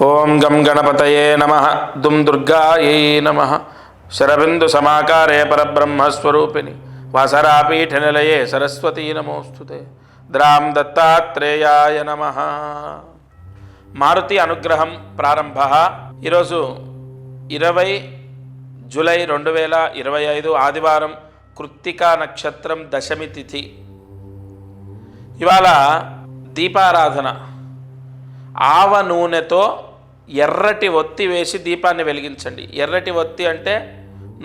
ఓం గం గణపతయే నమః దుం దుర్గాయై నమః శరబిందు సమాకారే పరబ్రహ్మస్వరూపిణి వాసరాపీఠ నిలయే సరస్వతీ నమోస్తుతే ద్రాం దత్తాత్రేయాయ నమః. మారుతి అనుగ్రహం ప్రారంభ. ఈరోజు 20 జూలై 2025 ఆదివారం, కృత్తికా నక్షత్రం, దశమి తిథి. ఇవాళ దీపారాధన. ఆవ నూనెతో ఎర్రటి ఒత్తి వేసి దీపాన్ని వెలిగించండి. ఎర్రటి ఒత్తి అంటే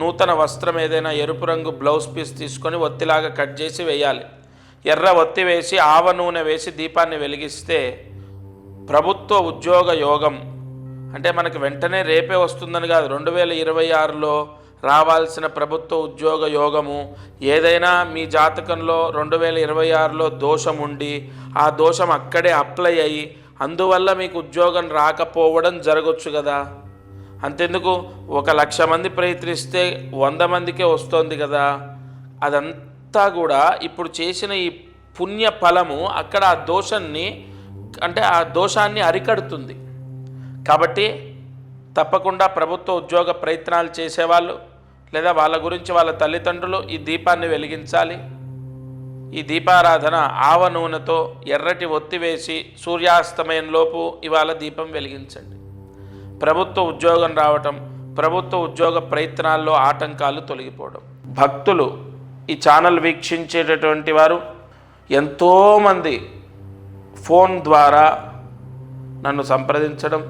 నూతన వస్త్రం ఏదైనా ఎరుపు రంగు బ్లౌజ్ పీస్ తీసుకొని ఒత్తిలాగా కట్ చేసి వేయాలి. ఎర్ర ఒత్తి వేసి ఆవ నూనె వేసి దీపాన్ని వెలిగిస్తే ప్రభుత్వ ఉద్యోగ యోగం అంటే మనకి వెంటనే రేపే వస్తుందని కాదు, 2026లో రావాల్సిన ప్రభుత్వ ఉద్యోగ యోగము. ఏదైనా మీ జాతకంలో 2026లో దోషం ఉండి ఆ దోషం అక్కడే అప్లై అయ్యి అందువల్ల మీకు ఉద్యోగం రాకపోవడం జరగచ్చు కదా. అంతెందుకు, 1,00,000 మంది ప్రయత్నిస్తే 100 మందికే వస్తుంది కదా. అదంతా కూడా ఇప్పుడు చేసిన ఈ పుణ్య ఫలము అక్కడ ఆ దోషాన్ని ఆ దోషాన్ని అరికడుతుంది. కాబట్టి తప్పకుండా ప్రభుత్వ ఉద్యోగ ప్రయత్నాలు చేసేవాళ్ళు లేదా వాళ్ళ గురించి వాళ్ళ తల్లిదండ్రులు ఈ దీపాన్ని వెలిగించాలి. ఈ దీపారాధన ఆవ నూనెతో ఎర్రటి ఒత్తి వేసి సూర్యాస్తమయంలోపు ఇవాళ దీపం వెలిగించండి. ప్రభుత్వ ఉద్యోగం రావటం, ప్రభుత్వ ఉద్యోగ ప్రయత్నాల్లో ఆటంకాలు తొలగిపోవడం. భక్తులు ఈ ఛానల్ వీక్షించేటటువంటి వారు ఎంతోమంది ఫోన్ ద్వారా నన్ను సంప్రదించడం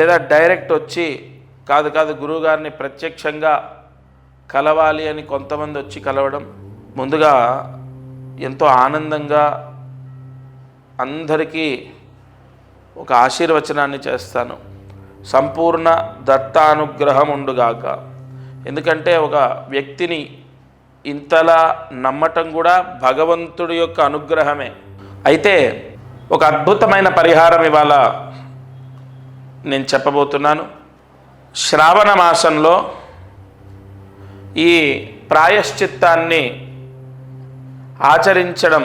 లేదా డైరెక్ట్ వచ్చి కాదు గురువుగారిని ప్రత్యక్షంగా కలవాలి అని కొంతమంది వచ్చి కలవడం. ముందుగా ఎంతో ఆనందంగా అందరికీ ఒక ఆశీర్వచనాన్ని చేస్తాను. సంపూర్ణ దత్తానుగ్రహం ఉండుగాక. ఎందుకంటే ఒక వ్యక్తిని ఇంతలా నమ్మటం కూడా భగవంతుడి యొక్క అనుగ్రహమే. అయితే ఒక అద్భుతమైన పరిహారం ఇవాళ నేను చెప్పబోతున్నాను. శ్రావణ మాసంలో ఈ ప్రాయశ్చిత్తాన్ని ఆచరించడం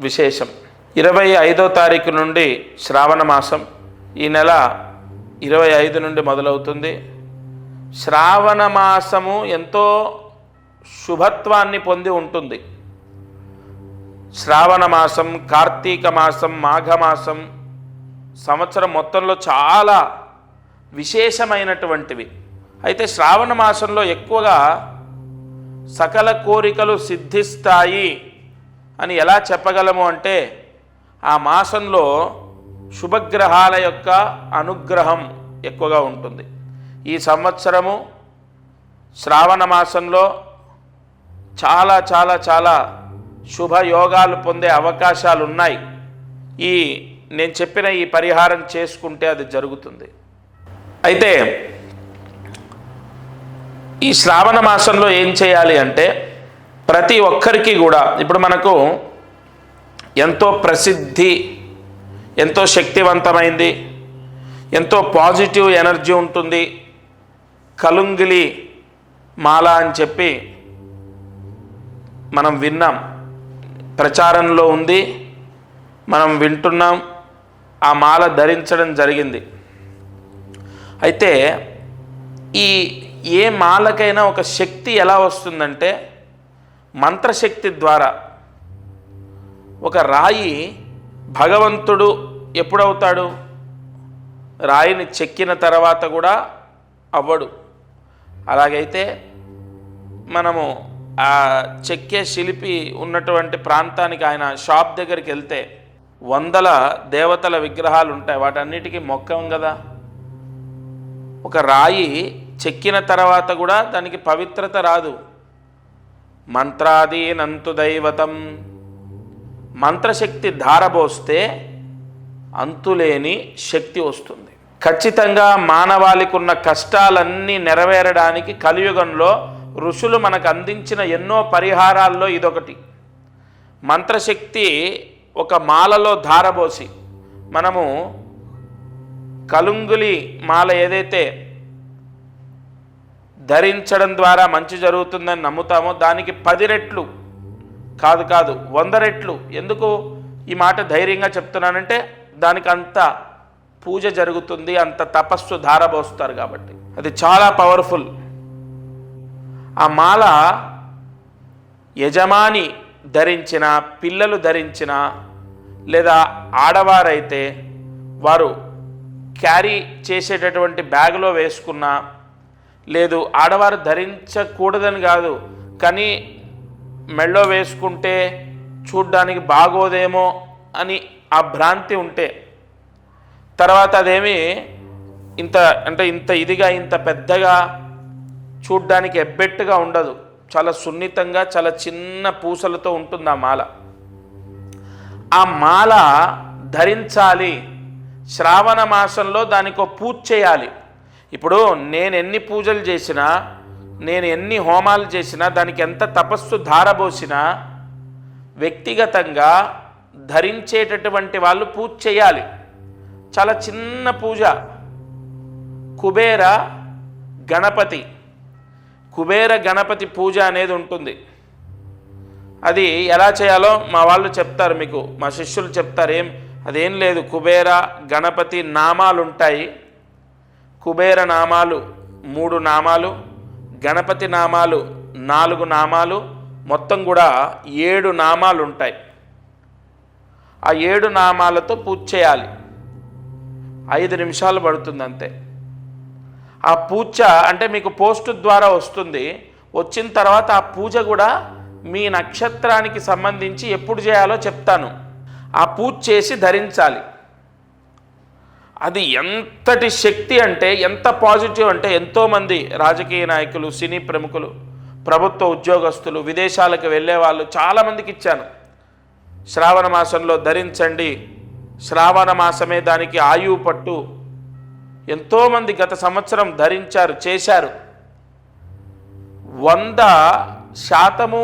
విశేషం. 25వ తారీఖు నుండి శ్రావణ మాసం, ఈ నెల 25 నుండి మొదలవుతుంది. శ్రావణ మాసము ఎంతో శుభత్వాన్ని పొంది ఉంటుంది. శ్రావణ మాసం, కార్తీక మాసం, మాఘమాసం సంవత్సరం మొత్తంలో చాలా విశేషమైనటువంటివి. అయితే శ్రావణ మాసంలో ఎక్కువగా సకల కోరికలు సిద్ధిస్తాయి అని ఎలా చెప్పగలము అంటే ఆ మాసంలో శుభగ్రహాల యొక్క అనుగ్రహం ఎక్కువగా ఉంటుంది. ఈ సంవత్సరము శ్రావణ మాసంలో చాలా చాలా చాలా శుభయోగాలు పొందే అవకాశాలు ఉన్నాయి. నేను చెప్పిన ఈ పరిహారం చేసుకుంటే అది జరుగుతుంది. అయితే ఈ శ్రావణ మాసంలో ఏం చేయాలి అంటే ప్రతి ఒక్కరికి కూడా ఇప్పుడు మనకు ఎంతో ప్రసిద్ధి, ఎంతో శక్తివంతమైంది, ఎంతో పాజిటివ్ ఎనర్జీ ఉంటుంది కలుంగిలి మాల అని చెప్పి మనం విన్నాం, ప్రచారంలో ఉంది, మనం వింటున్నాం, ఆ మాల ధరించడం జరిగింది. అయితే ఏ మాలకైనా ఒక శక్తి ఎలా వస్తుందంటే మంత్రశక్తి ద్వారా. ఒక రాయి భగవంతుడు ఎప్పుడవుతాడు? రాయిని చెక్కిన తర్వాత కూడా అవ్వడు. అలాగైతే మనము ఆ చెక్కే శిల్పి ఉన్నటువంటి ప్రాంతానికి ఆయన షాప్ దగ్గరికి వెళ్తే 100 దేవతల విగ్రహాలు ఉంటాయి, వాటన్నిటికీ మొక్కం కదా. ఒక రాయి చెక్కిన తర్వాత కూడా దానికి పవిత్రత రాదు. మంత్రాదీనంతు దైవతం, మంత్రశక్తి ధారబోస్తే అంతులేని శక్తి వస్తుంది. ఖచ్చితంగా మానవాళికి ఉన్న కష్టాలన్నీ నెరవేరడానికి కలియుగంలో ఋషులు మనకు అందించిన ఎన్నో పరిహారాల్లో ఇదొకటి. మంత్రశక్తి ఒక మాలలో ధారబోసి మనము కలుంగులి మాల ఏదైతే ధరించడం ద్వారా మంచి జరుగుతుందని నమ్ముతామో దానికి 10 రెట్లు కాదు 100 రెట్లు. ఎందుకు ఈ మాట ధైర్యంగా చెప్తున్నానంటే దానికి అంత పూజ జరుగుతుంది, అంత తపస్సు ధారపోస్తారు కాబట్టి. అది చాలా పవర్ఫుల్. ఆ మాల యజమాని ధరించిన, పిల్లలు ధరించిన, లేదా ఆడవారైతే వారు క్యారీ చేసేటటువంటి బ్యాగ్లో వేసుకున్న, లేదు ఆడవారు ధరించకూడదని కాదు, కానీ మెళ్ళో వేసుకుంటే చూడ్డానికి బాగోదేమో అని ఆ భ్రాంతి ఉంటే, తర్వాత అదేమి ఇంత ఇదిగా ఇంత పెద్దగా చూడ్డానికి ఎబ్బెట్టుగా ఉండదు, చాలా సున్నితంగా చాలా చిన్న పూసలతో ఉంటుంది ఆ మాల. ఆ మాల ధరించాలి. శ్రావణ మాసంలో దానికి ఒక పూజ చేయాలి. ఇప్పుడు నేను ఎన్ని పూజలు చేసినా, నేను ఎన్ని హోమాలు చేసినా, దానికి ఎంత తపస్సు ధారబోసినా వ్యక్తిగతంగా ధరించేటటువంటి వాళ్ళు పూజ చేయాలి. చాలా చిన్న పూజ. కుబేర గణపతి పూజ అనేది ఉంటుంది. అది ఎలా చేయాలో మా వాళ్ళు చెప్తారు, మీకు మా శిష్యులు చెప్తారు. అదేం లేదు, కుబేర గణపతి నామాలు ఉంటాయి. కుబేర నామాలు 3 నామాలు, గణపతి నామాలు 4 నామాలు, మొత్తం కూడా 7 నామాలు ఉంటాయి. ఆ 7 నామాలతో పూజ చేయాలి. 5 నిమిషాలు పడుతుంది అంతే. ఆ పూజ అంటే మీకు పోస్ట్ ద్వారా వస్తుంది. వచ్చిన తర్వాత ఆ పూజ కూడా మీ నక్షత్రానికి సంబంధించి ఎప్పుడు చేయాలో చెప్తాను. ఆ పూజ చేసి ధరించాలి. అది ఎంతటి శక్తి అంటే, ఎంత పాజిటివ్ అంటే, ఎంతోమంది రాజకీయ నాయకులు, సినీ ప్రముఖులు, ప్రభుత్వ ఉద్యోగస్తులు, విదేశాలకు వెళ్ళే వాళ్ళు చాలామందికి ఇచ్చాను. శ్రావణ మాసంలో ధరించండి, శ్రావణ మాసమే దానికి ఆయువు పట్టు. ఎంతోమంది గత సంవత్సరం ధరించారు, చేశారు. 100%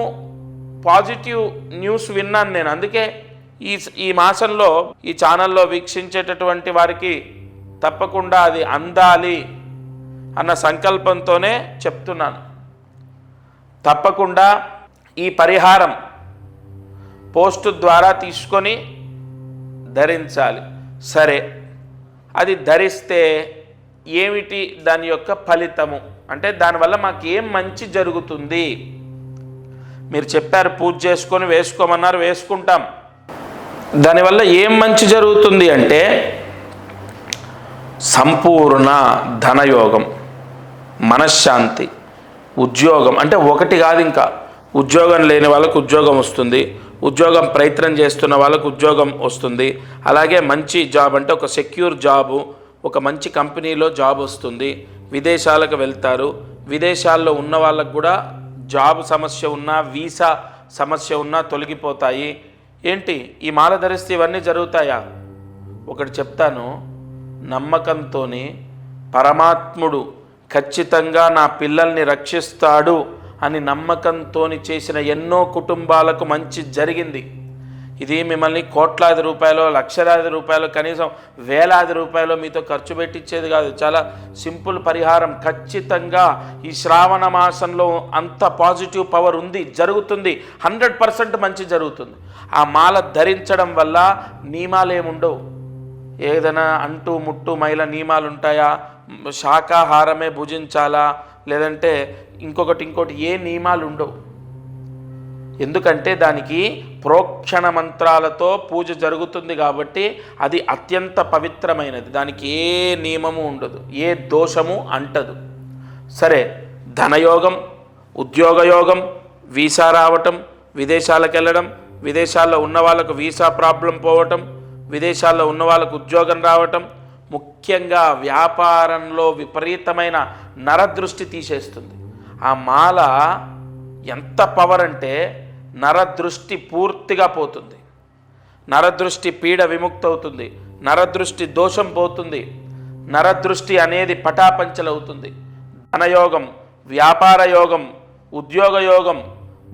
పాజిటివ్ న్యూస్ విన్నాను నేను. అందుకే ఈ మాసంలో ఈ ఛానల్లో వీక్షించేటటువంటి వారికి తప్పకుండా అది అందాలి అన్న సంకల్పంతోనే చెప్తున్నాను. తప్పకుండా ఈ పరిహారం పోస్ట్ ద్వారా తీసుకొని ధరించాలి. సరే, అది ధరిస్తే ఏమిటి దాని యొక్క ఫలితము అంటే, దానివల్ల మాకు ఏం మంచి జరుగుతుంది? మీరు చెప్పారు పూజ చేసుకొని వేసుకోమన్నారు, వేసుకుంటాం. దానివల్ల ఏం మంచి జరుగుతుంది అంటే, సంపూర్ణ ధనయోగం, మనశ్శాంతి, ఉద్యోగం. అంటే ఒకటి కాదు, ఇంకా ఉద్యోగం లేని వాళ్ళకు ఉద్యోగం వస్తుంది, ఉద్యోగం ప్రయత్నం చేస్తున్న వాళ్ళకు ఉద్యోగం వస్తుంది. అలాగే మంచి జాబ్ అంటే ఒక సెక్యూర్ జాబు, ఒక మంచి కంపెనీలో జాబ్ వస్తుంది. విదేశాలకు వెళ్తారు. విదేశాల్లో ఉన్న వాళ్ళకు కూడా జాబ్ సమస్య ఉన్నా, వీసా సమస్య ఉన్నా తొలగిపోతాయి. ఏంటి ఈ మాల ధరిస్తే ఇవన్నీ జరుగుతాయా? ఒకటి చెప్తాను, నమ్మకంతో పరమాత్ముడు ఖచ్చితంగా నా పిల్లల్ని రక్షిస్తాడు అని నమ్మకంతో చేసిన ఎన్నో కుటుంబాలకు మంచి జరిగింది. ఇది మిమ్మల్ని కోట్లాది రూపాయలు, లక్షలాది రూపాయలు, కనీసం వేలాది రూపాయలు మీతో ఖర్చు పెట్టించేది కాదు. చాలా సింపుల్ పరిహారం. ఖచ్చితంగా ఈ శ్రావణ మాసంలో అంత పాజిటివ్ పవర్ ఉంది, జరుగుతుంది. 100% మంచి జరుగుతుంది. ఆ మాల ధరించడం వల్ల నియమాలు ఏముండవు. ఏదైనా అంటూ ముట్టు మైల నియమాలు ఉంటాయా? శాకాహారమే భుజించాలా, లేదంటే ఇంకోటి ఏ నియమాలు ఉండవు. ఎందుకంటే దానికి ప్రోక్షణ మంత్రాలతో పూజ జరుగుతుంది కాబట్టి అది అత్యంత పవిత్రమైనది. దానికి ఏ నియమము ఉండదు, ఏ దోషము అంటదు. సరే, ధనయోగం, ఉద్యోగయోగం, వీసా రావటం, విదేశాలకు వెళ్ళడం, విదేశాల్లో ఉన్న వాళ్ళకు వీసా ప్రాబ్లం పోవటం, విదేశాల్లో ఉన్న వాళ్ళకు ఉద్యోగం రావటం, ముఖ్యంగా వ్యాపారంలో విపరీతమైన నరదృష్టి తీసేస్తుంది. ఆ మాల ఎంత పవర్ అంటే, నరదృష్టి పూర్తిగా పోతుంది, నరదృష్టి పీడ విముక్తవుతుంది, నరదృష్టి దోషం పోతుంది, నరదృష్టి అనేది పటాపంచలవుతుంది. ధనయోగం, వ్యాపార యోగం, ఉద్యోగ యోగం,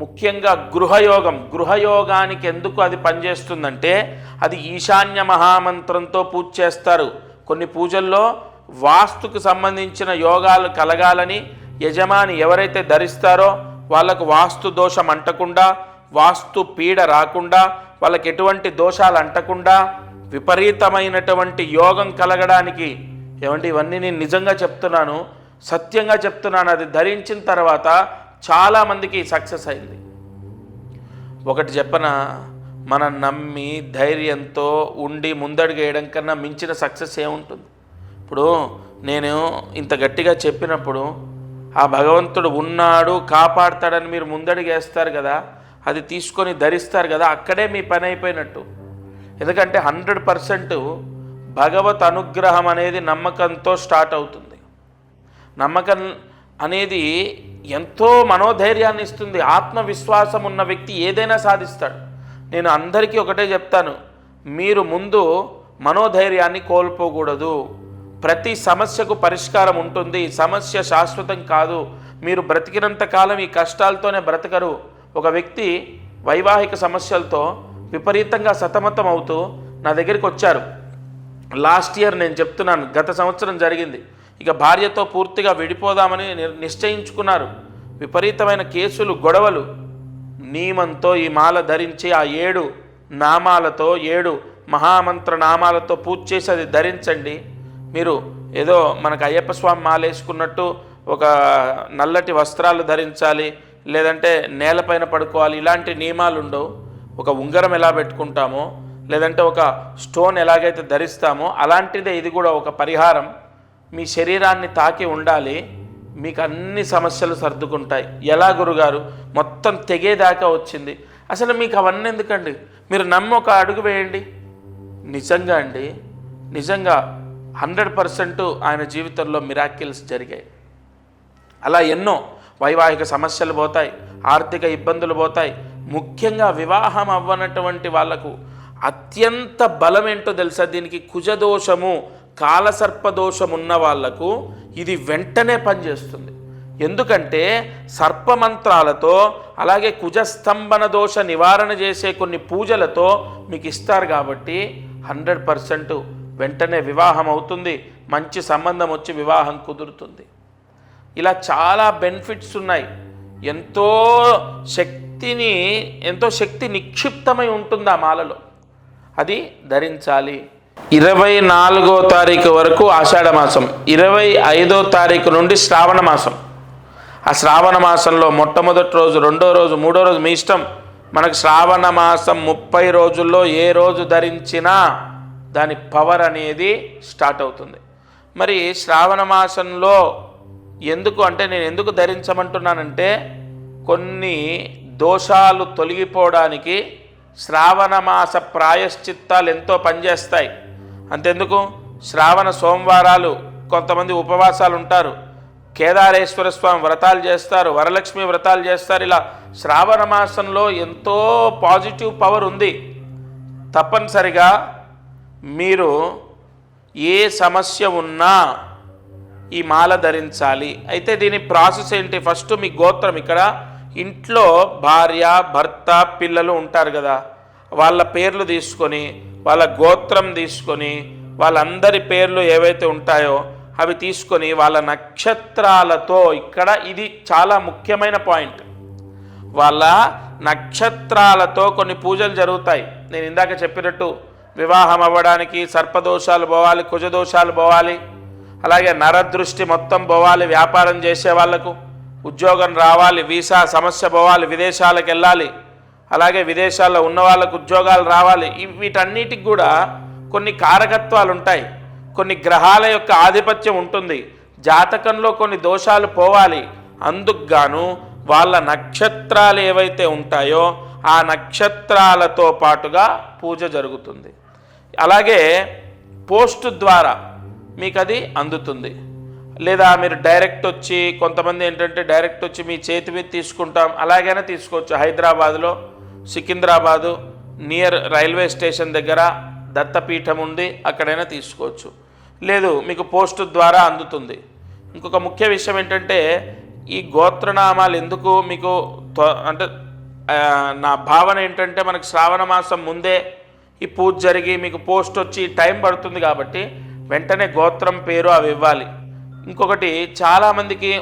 ముఖ్యంగా గృహయోగం. గృహయోగానికి ఎందుకు అది పనిచేస్తుందంటే, అది ఈశాన్య మహామంత్రంతో పూజ చేస్తారు. కొన్ని పూజల్లో వాస్తుకు సంబంధించిన యోగాలు కలగాలని యజమాని ఎవరైతే ధరిస్తారో వాళ్ళకు వాస్తు దోషం అంటకుండా, వాస్తు పీడ రాకుండా, వాళ్ళకి ఎటువంటి దోషాలు అంటకుండా విపరీతమైనటువంటి యోగం కలగడానికి. ఏమంటే ఇవన్నీ నేను నిజంగా చెప్తున్నాను, సత్యంగా చెప్తున్నాను. అది ధరించిన తర్వాత చాలామందికి సక్సెస్ అయింది. ఒకటి చెప్పన, మనం నమ్మి ధైర్యంతో ఉండి ముందడుగు వేయడం కన్నా మించిన సక్సెస్ ఏముంటుంది? ఇప్పుడు నేను ఇంత గట్టిగా చెప్పినప్పుడు ఆ భగవంతుడు ఉన్నాడు కాపాడతాడని మీరు ముందడుగు వేస్తారు కదా, అది తీసుకొని ధరిస్తారు కదా, అక్కడే మీ పని అయిపోయినట్టు. ఎందుకంటే 100% భగవత్ అనుగ్రహం అనేది నమ్మకంతో స్టార్ట్ అవుతుంది. నమ్మకం అనేది ఎంతో మనోధైర్యాన్ని ఇస్తుంది. ఆత్మవిశ్వాసం ఉన్న వ్యక్తి ఏదైనా సాధిస్తాడు. నేను అందరికీ ఒకటే చెప్తాను, మీరు ముందు మనోధైర్యాన్ని కోల్పోకూడదు. ప్రతి సమస్యకు పరిష్కారం ఉంటుంది. సమస్య శాశ్వతం కాదు. మీరు బ్రతికినంత కాలం ఈ కష్టాలతోనే బ్రతకరు. ఒక వ్యక్తి వైవాహిక సమస్యలతో విపరీతంగా సతమతం అవుతూ నా దగ్గరికి వచ్చారు. లాస్ట్ ఇయర్ నేను చెప్తున్నాను, గత సంవత్సరం జరిగింది. ఇక భార్యతో పూర్తిగా విడిపోదామని నిశ్చయించుకున్నారు. విపరీతమైన కేసులు, గొడవలు. నియమంతో ఈ మాల ధరించి ఆ 7 నామాలతో 7 మహామంత్ర నామాలతో పూజ చేసి అది ధరించండి. మీరు ఏదో మనకు అయ్యప్ప స్వామి మాల వేసుకున్నట్టు ఒక నల్లటి వస్త్రాలు ధరించాలి, లేదంటే నేలపైన పడుకోవాలి, ఇలాంటి నియమాలు ఉండవు. ఒక ఉంగరం ఎలా పెట్టుకుంటామో, లేదంటే ఒక స్టోన్ ఎలాగైతే ధరిస్తామో అలాంటిదే ఇది కూడా ఒక పరిహారం. మీ శరీరాన్ని తాకి ఉండాలి, మీకు అన్ని సమస్యలు సర్దుకుంటాయి. ఎలా గురుగారు, మొత్తం తెగేదాకా వచ్చింది. అసలు మీకు అవన్నీ ఎందుకండి? మీరు నమ్మి ఒక అడుగు వేయండి. నిజంగా అండి, నిజంగా 100% ఆయన జీవితంలో మిరాకిల్స్ జరిగాయి. అలా ఎన్నో వైవాహిక సమస్యలు పోతాయి, ఆర్థిక ఇబ్బందులు పోతాయి. ముఖ్యంగా వివాహం అవ్వనటువంటి వాళ్లకు అత్యంత బలం ఏంటో తెలుసా? దీనికి కుజదోషము, కాలసర్పదోషం ఉన్న వాళ్లకు ఇది వెంటనే పనిచేస్తుంది. ఎందుకంటే సర్పమంత్రాలతో, అలాగే కుజస్తంభన దోష నివారణ చేసే కొన్ని పూజలతో మీకు ఇస్తారు. కాబట్టి 100% వెంటనే వివాహం అవుతుంది. మంచి సంబంధం వచ్చి వివాహం కుదురుతుంది. ఇలా చాలా బెనిఫిట్స్ ఉన్నాయి. ఎంతో శక్తి నిక్షిప్తమై ఉంటుంది ఆ మాలలో. అది ధరించాలి. 24వ తారీఖు వరకు ఆషాఢ మాసం, 25వ తారీఖు నుండి శ్రావణ మాసం. ఆ శ్రావణ మాసంలో మొట్టమొదటి రోజు, రెండో రోజు, మూడో రోజు మీ ఇష్టం. మనకు శ్రావణ మాసం 30 రోజుల్లో ఏ రోజు ధరించినా దాని పవర్ అనేది స్టార్ట్ అవుతుంది. మరి శ్రావణ మాసంలో ఎందుకు అంటే, నేను ఎందుకు ధరించమంటున్నానంటే, కొన్ని దోషాలు తొలగిపోవడానికి శ్రావణ మాస ప్రాయశ్చిత్తాలు ఎంతో పనిచేస్తాయి. అంతెందుకు, శ్రావణ సోమవారాలు కొంతమంది ఉపవాసాలు ఉంటారు, కేదారేశ్వర స్వామి వ్రతాలు చేస్తారు, వరలక్ష్మి వ్రతాలు చేస్తారు. ఇలా శ్రావణ మాసంలో ఎంతో పాజిటివ్ పవర్ ఉంది. తప్పనిసరిగా మీరు ఏ సమస్య ఉన్నా ఈ మాల ధరించాలి. అయితే దీని ప్రాసెస్ ఏంటి? ఫస్ట్ మీ గోత్రం, ఇక్కడ ఇంట్లో భార్య, భర్త, పిల్లలు ఉంటారు కదా, వాళ్ళ పేర్లు తీసుకొని, వాళ్ళ గోత్రం తీసుకొని, వాళ్ళందరి పేర్లు ఏవైతే ఉంటాయో అవి తీసుకొని వాళ్ళ నక్షత్రాలతో, ఇక్కడ ఇది చాలా ముఖ్యమైన పాయింట్, వాళ్ళ నక్షత్రాలతో కొన్ని పూజలు జరుగుతాయి. నేను ఇందాక చెప్పినట్టు వివాహం అవ్వడానికి సర్పదోషాలు పోవాలి, కుజదోషాలు పోవాలి, అలాగే నరదృష్టి మొత్తం పోవాలి, వ్యాపారం చేసే వాళ్లకు ఉద్యోగం రావాలి, వీసా సమస్య పోవాలి, విదేశాలకు వెళ్ళాలి, అలాగే విదేశాల్లో ఉన్న వాళ్ళకు ఉద్యోగాలు రావాలి. వీటన్నిటికి కూడా కొన్ని కారకత్వాలు ఉంటాయి, కొన్ని గ్రహాల యొక్క ఆధిపత్యం ఉంటుంది. జాతకంలో కొన్ని దోషాలు పోవాలి. అందుకు గాను వాళ్ళ నక్షత్రాలు ఏవైతే ఉంటాయో ఆ నక్షత్రాలతో పాటుగా పూజ జరుగుతుంది. అలాగే పోస్ట్ ద్వారా మీకు అది అందుతుంది. లేదా మీరు డైరెక్ట్ వచ్చి, కొంతమంది ఏంటంటే డైరెక్ట్ వచ్చి మీ చేతి మీద తీసుకుంటాం, అలాగైనా తీసుకోవచ్చు. హైదరాబాదులో సికింద్రాబాదు నియర్ రైల్వే స్టేషన్ దగ్గర దత్తపీఠం ఉంది, అక్కడైనా తీసుకోవచ్చు. లేదు మీకు పోస్ట్ ద్వారా అందుతుంది. ఇంకొక ముఖ్య విషయం ఏంటంటే, ఈ గోత్రనామాలు ఎందుకు మీకు అంటే నా భావన ఏంటంటే, మనకు శ్రావణ మాసం ముందే ఈ పూజ జరిగి మీకు పోస్ట్ వచ్చి టైం పడుతుంది కాబట్టి వెంటనే గోత్రం, పేరు అవి ఇవ్వాలి. ఇంకొకటి, చాలామందికి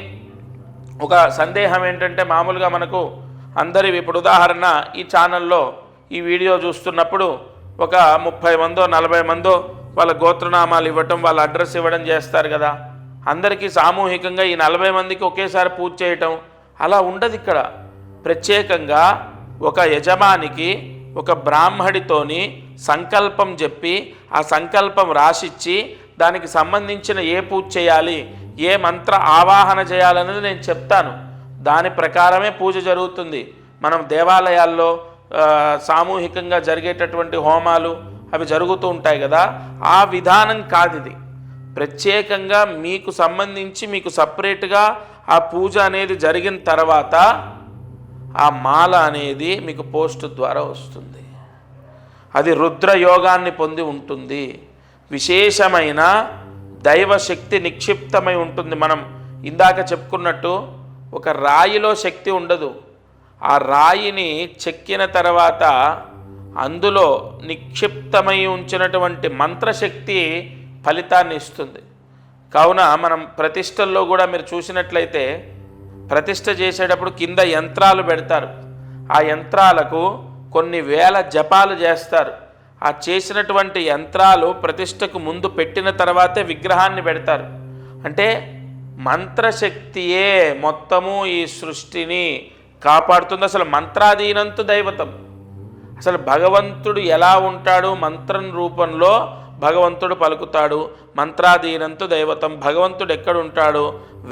ఒక సందేహం ఏంటంటే, మామూలుగా మనకు అందరి ఇప్పుడు ఉదాహరణ ఈ ఛానల్లో ఈ వీడియో చూస్తున్నప్పుడు ఒక 30 మందో 40 మందో వాళ్ళ గోత్రనామాలు ఇవ్వటం, వాళ్ళ అడ్రస్ ఇవ్వడం చేస్తారు కదా. అందరికీ సామూహికంగా ఈ 40 మందికి ఒకేసారి పూజ చేయటం అలా ఉండదు. ఇక్కడ ప్రత్యేకంగా ఒక యజమానికి ఒక బ్రాహ్మడితోని సంకల్పం చెప్పి ఆ సంకల్పం రాసిచ్చి దానికి సంబంధించిన ఏ పూజ చేయాలి, ఏ మంత్ర ఆవాహన చేయాలనేది నేను చెప్తాను. దాని ప్రకారమే పూజ జరుగుతుంది. మనం దేవాలయాల్లో సామూహికంగా జరిగేటటువంటి హోమాలు అవి జరుగుతూ ఉంటాయి కదా, ఆ విధానం కాదు ఇది. ప్రత్యేకంగా మీకు సంబంధించి మీకు సపరేట్గా ఆ పూజ అనేది జరిగిన తర్వాత ఆ మాల అనేది మీకు పోస్ట్ ద్వారా వస్తుంది. అది రుద్రయోగాన్ని పొంది ఉంటుంది. విశేషమైన దైవశక్తి నిక్షిప్తమై ఉంటుంది. మనం ఇందాక చెప్పుకున్నట్టు ఒక రాయిలో శక్తి ఉండదు. ఆ రాయిని చెక్కిన తర్వాత అందులో నిక్షిప్తమై ఉంచినటువంటి మంత్రశక్తి ఫలితాన్ని ఇస్తుంది. కావున మనం ప్రతిష్టల్లో కూడా మీరు చూసినట్లయితే ప్రతిష్ట చేసేటప్పుడు కింద యంత్రాలు పెడతారు. ఆ యంత్రాలకు కొన్ని వేల జపాలు చేస్తారు. ఆ చేసినటువంటి యంత్రాలు ప్రతిష్టకు ముందు పెట్టిన తర్వాతే విగ్రహాన్ని పెడతారు. అంటే మంత్రశక్తియే మొత్తము ఈ సృష్టిని కాపాడుతుంది. అసలు మంత్రాధీనంతు దైవతం. అసలు భగవంతుడు ఎలా ఉంటాడు? మంత్రం రూపంలో భగవంతుడు పలుకుతాడు. మంత్రాధీనంతు దైవతం. భగవంతుడు ఎక్కడుంటాడు?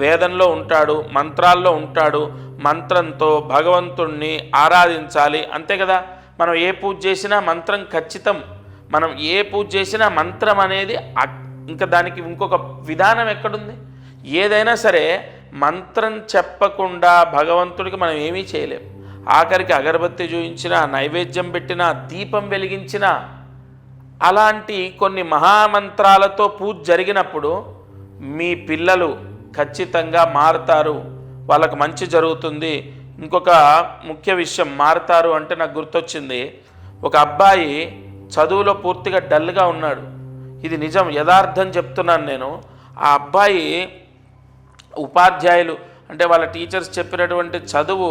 వేదంలో ఉంటాడు, మంత్రాల్లో ఉంటాడు. మంత్రంతో భగవంతుణ్ణి ఆరాధించాలి, అంతే కదా. మనం ఏ పూజ చేసినా మంత్రం ఖచ్చితం. మనం ఏ పూజ చేసినా మంత్రం అనేది ఇంకా దానికి ఇంకొక విధానం ఎక్కడుంది? ఏదైనా సరే మంత్రం చెప్పకుండా భగవంతుడికి మనం ఏమీ చేయలేం. ఆఖరికి అగరబత్తి చూయించినా, నైవేద్యం పెట్టినా, దీపం వెలిగించినా, అలాంటి కొన్ని మహామంత్రాలతో పూజ జరిగినప్పుడు మీ పిల్లలు ఖచ్చితంగా మారుతారు, వాళ్ళకు మంచి జరుగుతుంది. ఇంకొక ముఖ్య విషయం, మారుతారు అంటే నాకు గుర్తొచ్చింది. ఒక అబ్బాయి చదువులో పూర్తిగా డల్గా ఉన్నాడు. ఇది నిజం, యథార్థం చెప్తున్నాను నేను. ఆ అబ్బాయి ఉపాధ్యాయులు అంటే వాళ్ళ టీచర్స్ చెప్పినటువంటి చదువు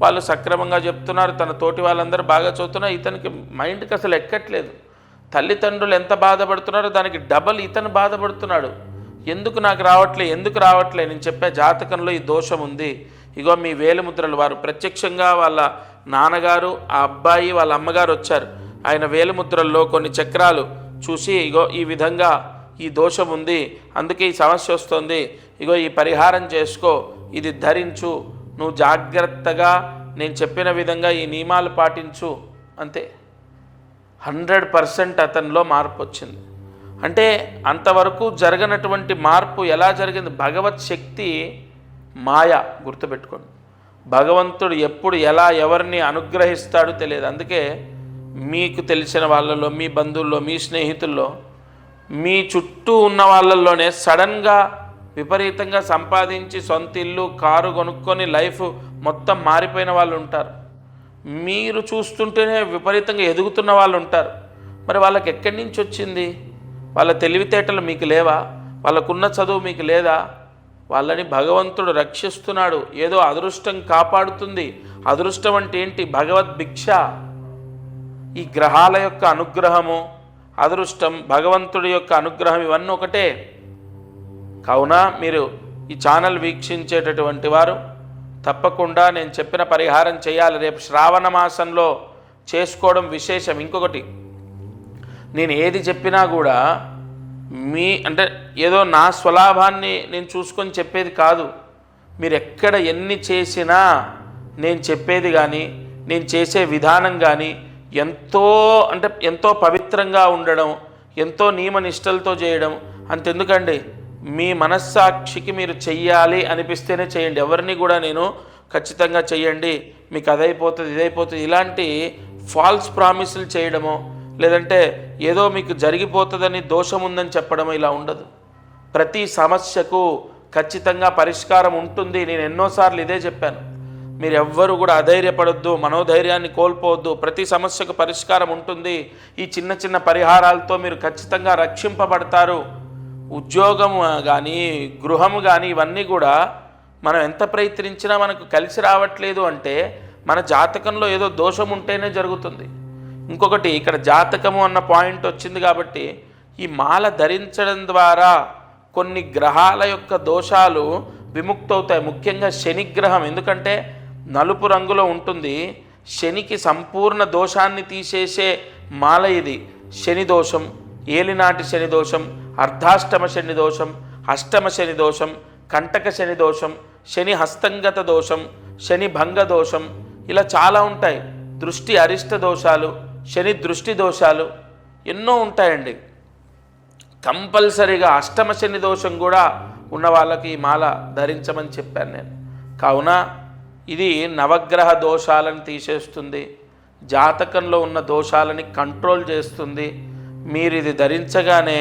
వాళ్ళు సక్రమంగా చెప్తున్నారు, తన తోటి వాళ్ళందరూ బాగా చదువుతున్నారు. ఇతనికి మైండ్కి అసలు ఎక్కట్లేదు. తల్లిదండ్రులు ఎంత బాధపడుతున్నారో దానికి డబల్ ఇతను బాధపడుతున్నాడు. ఎందుకు నాకు రావట్లే, ఎందుకు రావట్లే? నేను చెప్పే జాతకంలో ఈ దోషం ఉంది. ఇగో మీ వేలిముద్రలు. వారు ప్రత్యక్షంగా వాళ్ళ నాన్నగారు, ఆ అబ్బాయి, వాళ్ళ అమ్మగారు వచ్చారు. ఆయన వేలిముద్రల్లో కొన్ని చక్రాలు చూసి, ఇగో ఈ విధంగా ఈ దోషం ఉంది, అందుకే ఈ సమస్య వస్తుంది, ఇగో ఈ పరిహారం చేసుకో, ఇది ధరించు, నువ్వు జాగ్రత్తగా నేను చెప్పిన విధంగా ఈ నియమాలు పాటించు, అంతే. 100% అతనిలో మార్పు వచ్చింది. అంటే అంతవరకు జరగనటువంటి మార్పు ఎలా జరిగింది? భగవత్ శక్తి మాయ, గుర్తుపెట్టుకోండి. భగవంతుడు ఎప్పుడు ఎలా ఎవరిని అనుగ్రహిస్తాడో తెలియదు. అందుకే మీకు తెలిసిన వాళ్ళలో, మీ బంధువుల్లో, మీ స్నేహితుల్లో, మీ చుట్టూ ఉన్న వాళ్ళల్లోనే సడన్గా విపరీతంగా సంపాదించి సొంత ఇల్లు, కారు కొనుక్కొని లైఫ్ మొత్తం మారిపోయిన వాళ్ళు ఉంటారు. మీరు చూస్తుంటేనే విపరీతంగా ఎదుగుతున్న వాళ్ళు ఉంటారు. మరి వాళ్ళకి ఎక్కడి నుంచి వచ్చింది? వాళ్ళ తెలివితేటలు మీకు లేవా? వాళ్ళకున్న చదువు మీకు లేదా? వాళ్ళని భగవంతుడు రక్షిస్తున్నాడు. ఏదో అదృష్టం కాపాడుతుంది. అదృష్టం అంటే ఏంటి? భగవద్భిక్ష. ఈ గ్రహాల యొక్క అనుగ్రహము, అదృష్టం, భగవంతుడి యొక్క అనుగ్రహం ఇవన్నీ ఒకటే. కావున మీరు ఈ ఛానల్ వీక్షించేటటువంటి వారు తప్పకుండా నేను చెప్పిన పరిహారం చేయాలి. రేపు శ్రావణ మాసంలో చేసుకోవడం విశేషం. ఇంకొకటి, నేను ఏది చెప్పినా కూడా అంటే ఏదో నా స్వలాభాన్ని నేను చూసుకొని చెప్పేది కాదు. మీరు ఎక్కడ ఎన్ని చేసినా నేను చెప్పేది కానీ, నేను చేసే విధానం కానీ ఎంతో పవిత్రంగా ఉండడం, ఎంతో నియమనిష్టలతో చేయడం. అంతెందుకండి, మీ మనస్సాక్షికి మీరు చెయ్యాలి అనిపిస్తేనే చేయండి. ఎవరిని కూడా నేను ఖచ్చితంగా చెయ్యండి, మీకు అదైపోతుంది, ఇదైపోతుంది, ఇలాంటి ఫాల్స్ ప్రామిసులు చేయడమో, లేదంటే ఏదో మీకు జరిగిపోతుందని, దోషం ఉందని చెప్పడమో ఇలా ఉండదు. ప్రతి సమస్యకు ఖచ్చితంగా పరిష్కారం ఉంటుంది. నేను ఎన్నోసార్లు ఇదే చెప్పాను. మీరు ఎవ్వరూ కూడా అధైర్యపడొద్దు, మనోధైర్యాన్ని కోల్పోవద్దు. ప్రతి సమస్యకు పరిష్కారం ఉంటుంది. ఈ చిన్న చిన్న పరిహారాలతో మీరు ఖచ్చితంగా రక్షింపబడతారు. ఉద్యోగం కానీ, గృహము కానీ, ఇవన్నీ కూడా మనం ఎంత ప్రయత్నించినా మనకు కలిసి రావట్లేదు అంటే మన జాతకంలో ఏదో దోషం ఉంటేనే జరుగుతుంది. ఇంకొకటి ఇక్కడ జాతకము అన్న పాయింట్ వచ్చింది కాబట్టి ఈ మాల ధరించడం ద్వారా కొన్ని గ్రహాల యొక్క దోషాలు విముక్తవుతాయి. ముఖ్యంగా శనిగ్రహం, ఎందుకంటే నలుపు రంగులో ఉంటుంది. శనికి సంపూర్ణ దోషాన్ని తీసేసే మాల ఇది. శని దోషం, ఏలినాటి శని దోషం, అర్ధాష్టమ శని దోషం, అష్టమ శని దోషం, కంటక శని దోషం, శని హస్తంగత దోషం, శని భంగ దోషం, ఇలా చాలా ఉంటాయి. దృష్టి అరిష్ట దోషాలు, శని దృష్టి దోషాలు ఎన్నో ఉంటాయండి. కంపల్సరీగా అష్టమ శని దోషం కూడా ఉన్న వాళ్ళకి ఈ మాల ధరించమని చెప్పాను నేను. కావున ఇది నవగ్రహ దోషాలను తీసేస్తుంది, జాతకంలో ఉన్న దోషాలని కంట్రోల్ చేస్తుంది. మీరు ఇది ధరించగానే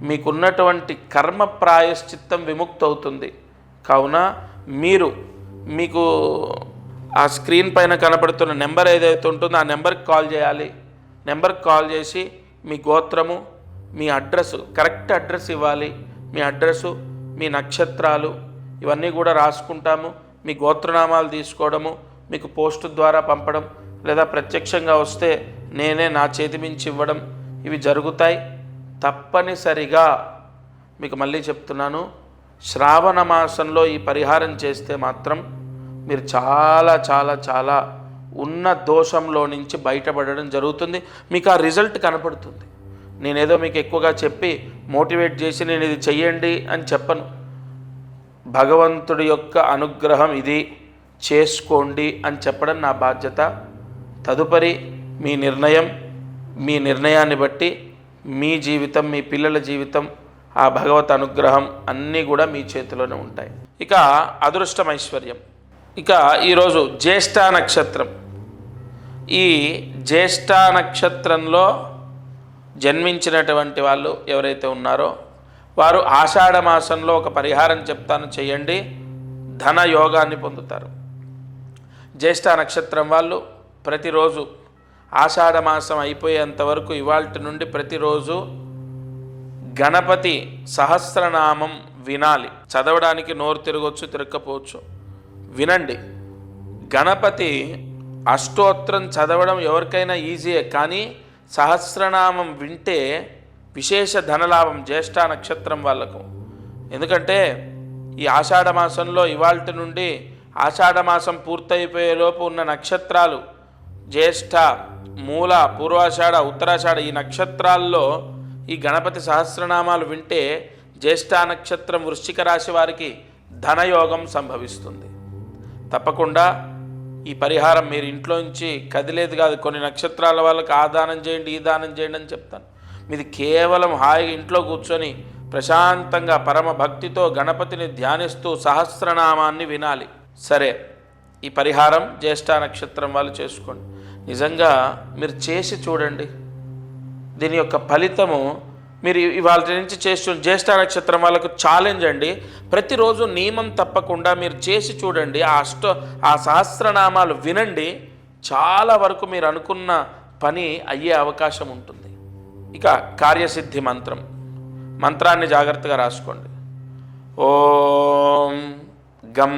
మీకున్నటువంటి కర్మ ప్రాయశ్చిత్తం విముక్తవుతుంది. కావున మీకు ఆ స్క్రీన్ పైన కనపడుతున్న నెంబర్ ఏదైతే ఉంటుందో ఆ నెంబర్కి కాల్ చేయాలి. నెంబర్కి కాల్ చేసి మీ గోత్రము, మీ అడ్రస్, కరెక్ట్ అడ్రస్ ఇవ్వాలి. మీ అడ్రస్సు, మీ నక్షత్రాలు ఇవన్నీ కూడా రాసుకుంటాము. మీ గోత్రనామాలు తీసుకోవడము, మీకు పోస్టు ద్వారా పంపడం, లేదా ప్రత్యక్షంగా వస్తే నేనే నా చేతి మించి ఇవ్వడం, ఇవి జరుగుతాయి. తప్పనిసరిగా మీకు మళ్ళీ చెప్తున్నాను, శ్రావణ మాసంలో ఈ పరిహారం చేస్తే మాత్రం మీరు చాలా చాలా చాలా ఉన్న దోషంలో నుంచి బయటపడడం జరుగుతుంది. మీకు ఆ రిజల్ట్ కనపడుతుంది. నేనేదో మీకు ఎక్కువగా చెప్పి మోటివేట్ చేసి నేను ఇది చెయ్యండి అని చెప్పను. భగవంతుడి యొక్క అనుగ్రహం ఇది, చేసుకోండి అని చెప్పడం నా బాధ్యత. తదుపరి మీ నిర్ణయాన్ని బట్టి మీ జీవితం, మీ పిల్లల జీవితం, ఆ భగవత్ అనుగ్రహం అన్నీ కూడా మీ చేతిలోనే ఉంటాయి. ఇక అదృష్టం, ఐశ్వర్యం. ఇక ఈరోజు జ్యేష్ఠ నక్షత్రం. ఈ జ్యేష్ఠ నక్షత్రంలో జన్మించినటువంటి వాళ్ళు ఎవరైతే ఉన్నారో వారు ఆషాఢ మాసంలో ఒక పరిహారం చెప్తాను, చేయండి, ధన యోగాన్ని పొందుతారు. జ్యేష్ఠ నక్షత్రం వాళ్ళు ప్రతిరోజు ఆషాఢ మాసం అయిపోయేంత వరకు ఇవాల్టి నుండి ప్రతిరోజు గణపతి సహస్రనామం వినాలి. చదవడానికి నోరు తిరగవచ్చు, తిరగకపోవచ్చు, వినండి. గణపతి అష్టోత్తరం చదవడం ఎవరికైనా ఈజీయే, కానీ సహస్రనామం వింటే విశేష ధనలాభం జ్యేష్ఠ నక్షత్రం వాళ్ళకు. ఎందుకంటే ఈ ఆషాఢ మాసంలో ఇవాల్టి నుండి ఆషాఢ మాసం పూర్తయిపోయేలోపు ఉన్న నక్షత్రాలు జ్యేష్ఠ, మూల, పూర్వాషాఢ, ఉత్తరాషాఢ, ఈ నక్షత్రాల్లో ఈ గణపతి సహస్రనామాలు వింటే జ్యేష్ఠ నక్షత్రం వృశ్చిక రాశి వారికి ధనయోగం సంభవిస్తుంది. తప్పకుండా ఈ పరిహారం మీరు ఇంట్లోంచి కదిలేదు కాదు. కొన్ని నక్షత్రాల వాళ్ళకి ఆ దానం చేయండి, ఈ దానం చేయండి అని చెప్తాను. మీది కేవలం హాయిగా ఇంట్లో కూర్చొని ప్రశాంతంగా పరమ భక్తితో గణపతిని ధ్యానిస్తూ సహస్రనామాన్ని వినాలి. సరే, ఈ పరిహారం జ్యేష్ఠ నక్షత్రం వాళ్ళు చేసుకోండి. నిజంగా మీరు చేసి చూడండి, దీని యొక్క ఫలితము మీరు ఇవాళ నుంచి చేసి జ్యేష్ఠ నక్షత్రం వాళ్ళకు ఛాలెంజ్ అండి. ప్రతిరోజు నియమం తప్పకుండా మీరు చేసి చూడండి. ఆ సహస్రనామాలు వినండి. చాలా వరకు మీరు అనుకున్న పని అయ్యే అవకాశం ఉంటుంది. ఇక కార్యసిద్ధి మంత్రాన్ని జాగ్రత్తగా రాసుకోండి. ఓం గం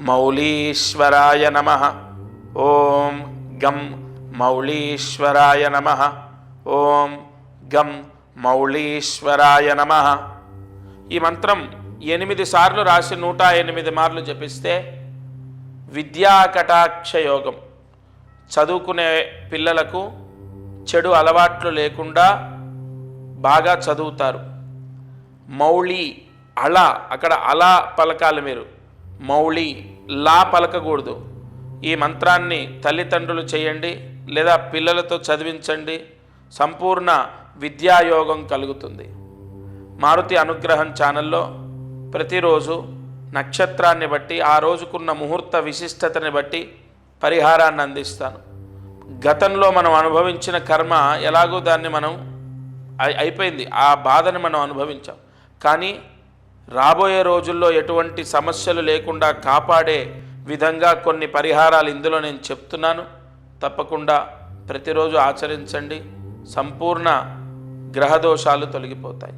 మౌలీశ్వరాయ నమః. ఓం గం మౌలీశ్వరాయ నమః. ఓం గం మౌళీశ్వరాయ నమః. ఈ మంత్రం 8 సార్లు రాసి 108 మార్లు జపిస్తే విద్యా కటాక్ష యోగం, చదువుకునే పిల్లలకు చెడు అలవాట్లు లేకుండా బాగా చదువుతారు. మౌళి, అళ, అక్కడ అలా పలకాలి మీరు, మౌళి లా పలకకూడదు. ఈ మంత్రాన్ని తల్లిదండ్రులు చేయండి లేదా పిల్లలతో చదివించండి. సంపూర్ణ విద్యాయోగం కలుగుతుంది. మారుతి అనుగ్రహం ఛానల్లో ప్రతిరోజు నక్షత్రాన్ని బట్టి ఆ రోజుకున్న ముహూర్త విశిష్టతని బట్టి పరిహారాన్ని అందిస్తాను. గతంలో మనం అనుభవించిన కర్మ ఎలాగో దాన్ని మనం అయిపోయింది, ఆ బాధను మనం అనుభవించాం. కానీ రాబోయే రోజుల్లో ఎటువంటి సమస్యలు లేకుండా కాపాడే విధంగా కొన్ని పరిహారాలు ఇందులో నేను చెప్తున్నాను. తప్పకుండా ప్రతిరోజు ఆచరించండి. సంపూర్ణ గ్రహదోషాలు తొలగిపోతాయి.